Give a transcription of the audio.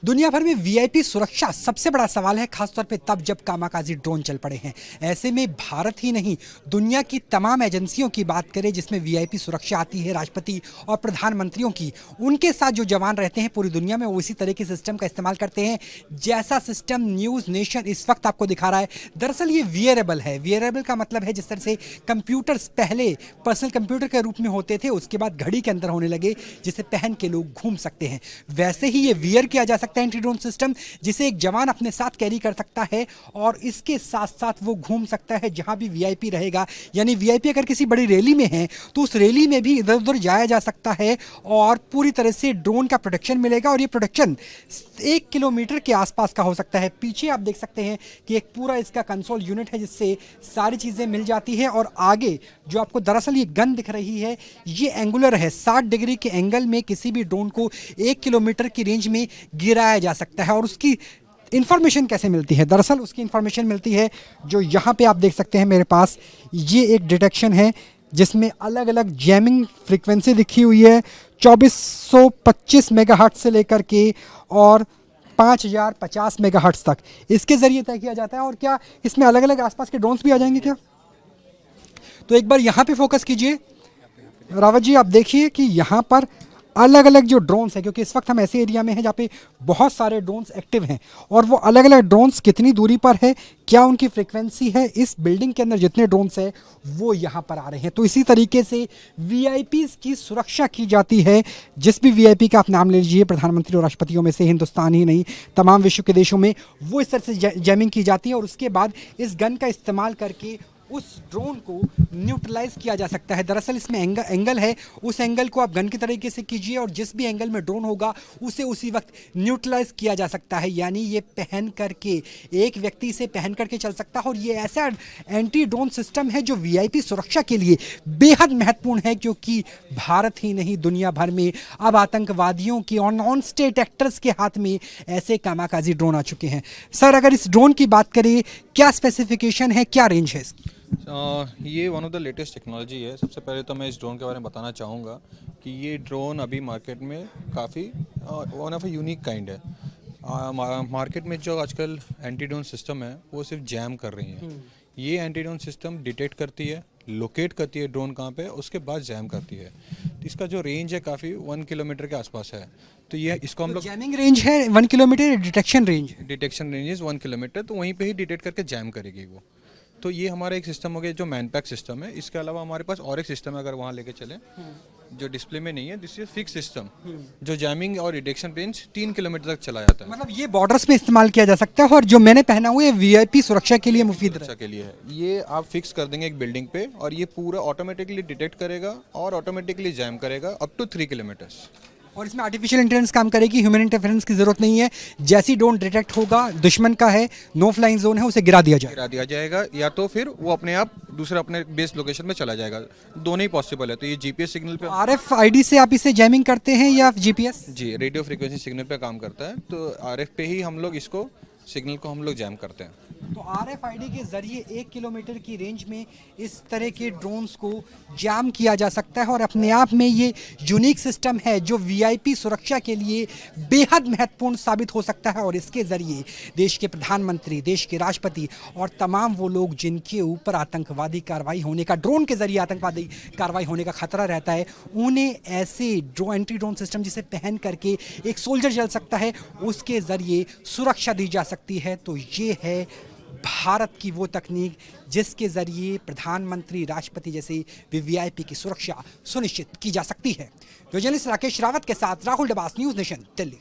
दुनिया भर में वीआईपी सुरक्षा सबसे बड़ा सवाल है, खासतौर पे तब जब कामाकाजी ड्रोन चल पड़े हैं। ऐसे में भारत ही नहीं, दुनिया की तमाम एजेंसियों की बात करें जिसमें वीआईपी सुरक्षा आती है, राष्ट्रपति और प्रधानमंत्रियों की, उनके साथ जो जवान रहते हैं पूरी दुनिया में वो इसी तरह के सिस्टम का इस्तेमाल करते हैं जैसा सिस्टम न्यूज़ नेशन इस वक्त आपको दिखा रहा है। दरअसल ये वियरेबल है। वियरेबल का मतलब है जिस तरह से कंप्यूटर्स पहले पर्सनल कंप्यूटर के रूप में होते थे, उसके बाद घड़ी के अंदर होने लगे जिसे पहन के लोग घूम सकते हैं, वैसे ही ये वियर किया जा सकता है एंटी ड्रोन सिस्टम, जिसे एक जवान अपने साथ कैरी कर सकता है और इसके साथ साथ वो घूम सकता है जहां भी वीआईपी रहेगा। यानी वीआईपी अगर किसी बड़ी रैली में है तो उस रैली में भी इधर उधर जाया जा सकता है और पूरी तरह से ड्रोन का प्रोटेक्शन मिलेगा। और ये प्रोटेक्शन 1 किलोमीटर के आसपास का हो सकता है। पीछे आप देख सकते हैं कि एक पूरा इसका कंसोल यूनिट है जिससे सारी चीज़ें मिल जाती है। और आगे जो आपको दरअसल ये गन दिख रही है ये एंगुलर है, 60 डिग्री के एंगल में किसी भी ड्रोन को 1 किलोमीटर की रेंज में गिराया जा सकता है। और उसकी इंफॉर्मेशन कैसे मिलती है? दरअसल उसकी इंफॉर्मेशन मिलती है जो यहाँ पे आप देख सकते हैं मेरे पास, ये एक डिटेक्शन है जिसमें अलग अलग जैमिंग फ्रीक्वेंसी लिखी हुई है, 2425 मेगाहर्ट्ज से लेकर के और 5050 मेगाहर्ट्ज तक इसके ज़रिए तय किया जाता है। और क्या इसमें अलग अलग आसपास के ड्रोन्स भी आ जाएंगे क्या? तो एक बार यहाँ पे फोकस कीजिए रावत जी, आप देखिए कि यहाँ पर अलग अलग जो ड्रोन्स हैं, क्योंकि इस वक्त हम ऐसे एरिया में हैं जहाँ पे बहुत सारे ड्रोन्स एक्टिव हैं और वो अलग अलग ड्रोन्स कितनी दूरी पर है, क्या उनकी फ्रीक्वेंसी है, इस बिल्डिंग के अंदर जितने ड्रोन्स हैं वो यहाँ पर आ रहे हैं। तो इसी तरीके से वीआईपीज़ की सुरक्षा की जाती है। जिस भी वीआईपी का आप नाम ले लीजिए, प्रधानमंत्री और राष्ट्रपतियों में से, हिंदुस्तान ही नहीं तमाम विश्व के देशों में वो इस तरह से जैमिंग की जाती है और उसके बाद इस गन का इस्तेमाल करके उस ड्रोन को न्यूट्रलाइज किया जा सकता है। दरअसल इसमें एंगल है, उस एंगल को आप गन की तरीके से कीजिए और जिस भी एंगल में ड्रोन होगा उसे उसी वक्त न्यूट्रलाइज किया जा सकता है। यानी ये पहन करके एक व्यक्ति से पहन करके चल सकता है। और ये ऐसा एंटी ड्रोन सिस्टम है जो वीआईपी सुरक्षा के लिए बेहद महत्वपूर्ण है, क्योंकि भारत ही नहीं दुनिया भर में अब आतंकवादियों की और नॉन स्टेट एक्टर्स के हाथ में ऐसे कामाकाजी ड्रोन आ चुके हैं। सर, अगर इस ड्रोन की बात करें, क्या स्पेसिफिकेशन है, क्या रेंज है इसकी? ये one of the latest technology है। सबसे पहले तो मैं इस ड्रोन के बारे में बताना चाहूँगा कि ये ड्रोन अभी मार्केट में काफ़ी one of a unique kind है। मार्केट में जो आजकल एंटी ड्रोन सिस्टम है वो सिर्फ जैम कर रही हैं। ये एंटी ड्रोन सिस्टम डिटेक्ट करती है, लोकेट करती है ड्रोन कहाँ पे है, उसके बाद जैम करती है। तो इसका जो रेंज है काफ़ी 1 किलोमीटर के आसपास है। तो ये इसको हम लोग जैमिंग रेंज है 1 kilometre, detection range is 1 kilometre, तो वहीं पे ही डिटेक्ट करके जैम करेगी वो। तो ये हमारा एक सिस्टम हो गया जो मैनपैक सिस्टम है। इसके अलावा हमारे पास और एक सिस्टम है, अगर वहाँ लेके चले, जो डिस्प्ले में नहीं है, दिस इज फिक्स सिस्टम जो जैमिंग और डिटेक्शन रेंज 3 किलोमीटर तक चला जाता है। मतलब ये बॉर्डर्स में इस्तेमाल किया जा सकता है। और जो मैंने पहना हुआ है वीआईपी सुरक्षा के लिए मुफीद सुरक्षा के लिए है। ये आप फिक्स कर देंगे एक बिल्डिंग पे और ये पूरा ऑटोमेटिकली डिटेक्ट करेगा और ऑटोमेटिकली जैम करेगा अप टू 3 किलोमीटर्स। और इसमें आर्टिफिशियल इंटेलिजेंस काम करेगी, ह्यूमन इंटरफेरेंस की जरूरत नहीं है। जैसी ड्रोन डिटेक्ट होगा दुश्मन का है, नो फ्लाइंग जोन है, उसे गिरा दिया जाएगा या तो फिर वो अपने आप दूसरा अपने बेस लोकेशन में चला जाएगा। दोनों ही पॉसिबल है। तो ये जीपीएस सिग्नल पे, आरएफआईडी से आप इसे जैमिंग करते हैं या जीपीएस? जी, रेडियो फ्रीक्वेंसी सिग्नल पे काम करता है। तो आरएफ पे ही हम लोग इसको सिग्नल को हम लोग जैम करते हैं। तो आरएफआईडी के जरिए 1 किलोमीटर की रेंज में इस तरह के ड्रोन्स को जैम किया जा सकता है। और अपने आप में ये यूनिक सिस्टम है जो वीआईपी सुरक्षा के लिए बेहद महत्वपूर्ण साबित हो सकता है। और इसके जरिए देश के प्रधानमंत्री, देश के राष्ट्रपति और तमाम वो लोग जिनके ऊपर आतंकवादी कार्रवाई होने का, ड्रोन के जरिए आतंकवादी कार्रवाई होने का खतरा रहता है, उन्हें ऐसे एंटी ड्रोन सिस्टम जिसे पहन करके एक सोल्जर चल सकता है, उसके जरिए सुरक्षा दी जा सकती है। तो ये है भारत की वो तकनीक जिसके जरिए प्रधानमंत्री, राष्ट्रपति जैसे वीआईपी की सुरक्षा सुनिश्चित की जा सकती है। जर्नलिस्ट राकेश रावत के साथ राहुल डबास, न्यूज़ नेशन, दिल्ली।